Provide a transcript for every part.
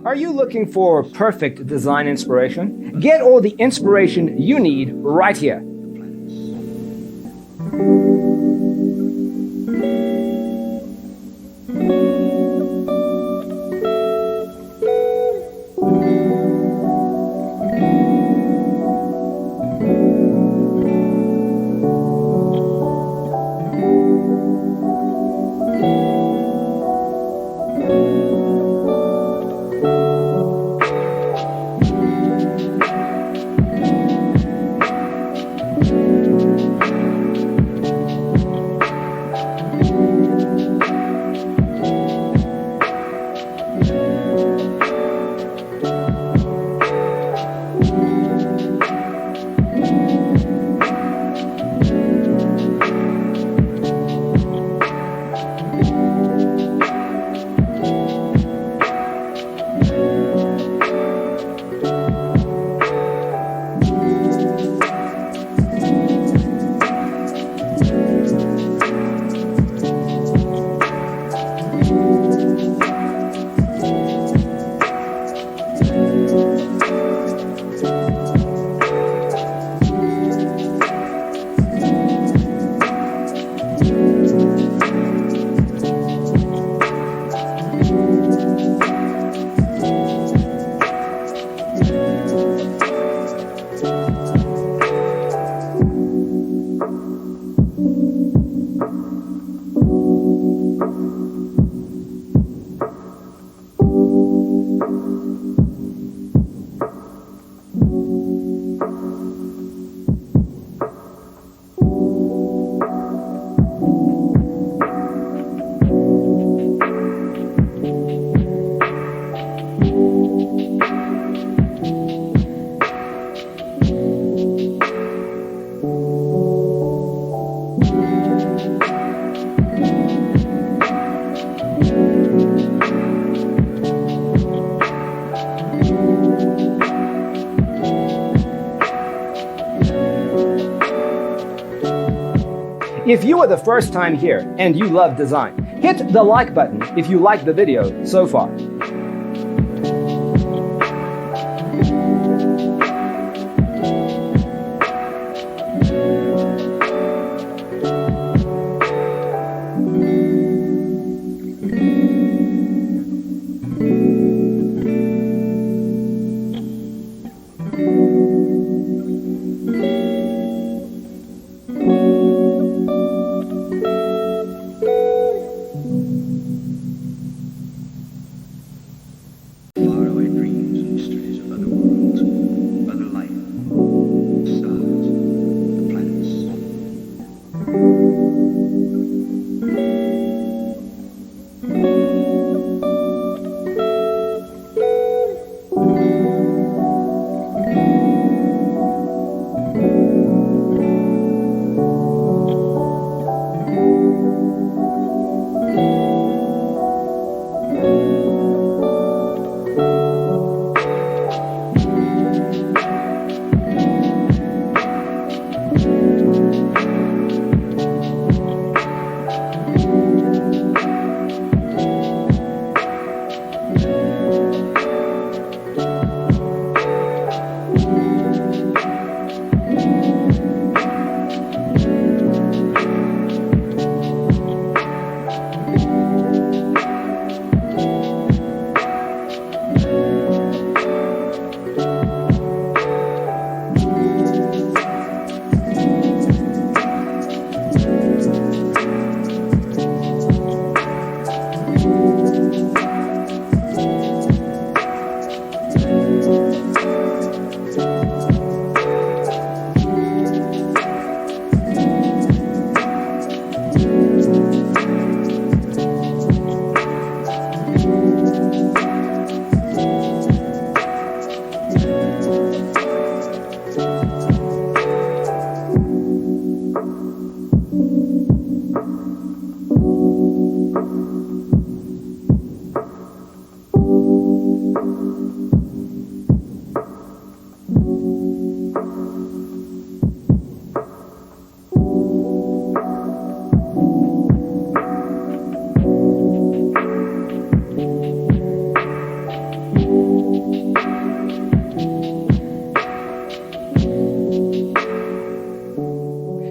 Are you looking for perfect design inspiration? Get all the inspiration you need right here. If you are the first time here and you love design, hit the like button if you like the video so far.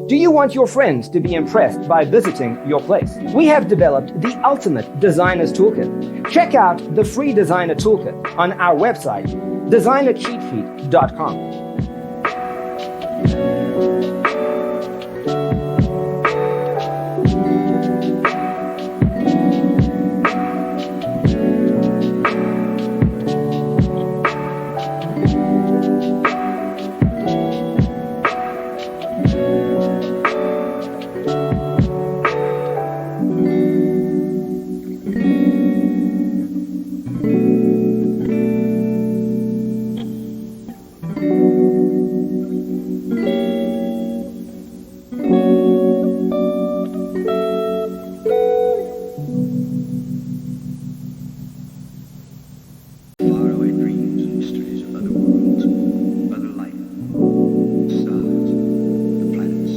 Do you want your friends to be impressed by visiting your place? We have developed the ultimate designer's toolkit. Check out the free designer toolkit on our website, designercheatsheet.com. Faraway dreams and mysteries of other worlds, other life, stars, the planets.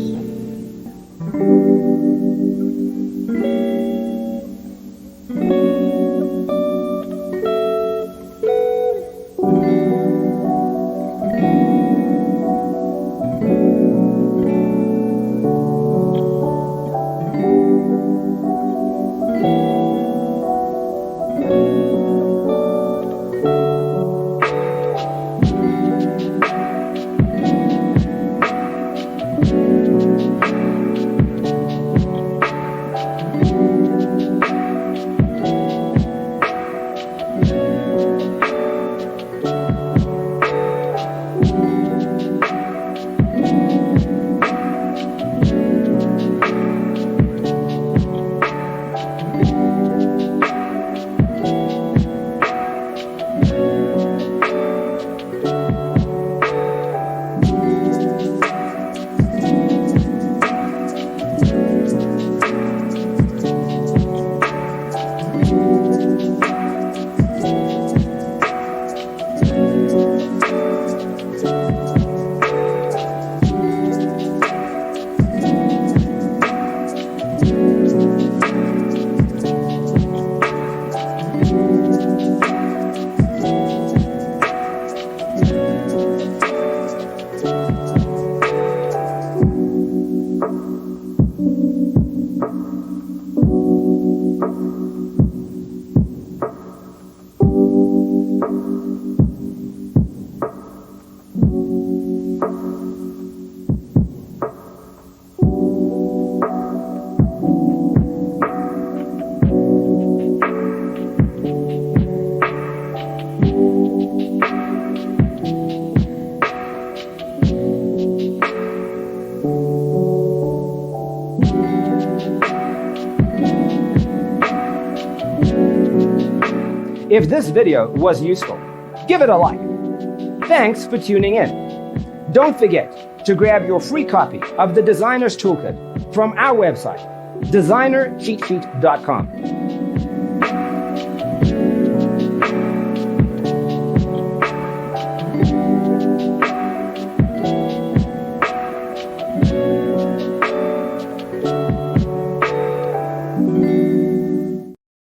If this video was useful, give it a like. Thanks for tuning in. Don't forget to grab your free copy of the Designer's Toolkit from our website, designercheatsheet.com.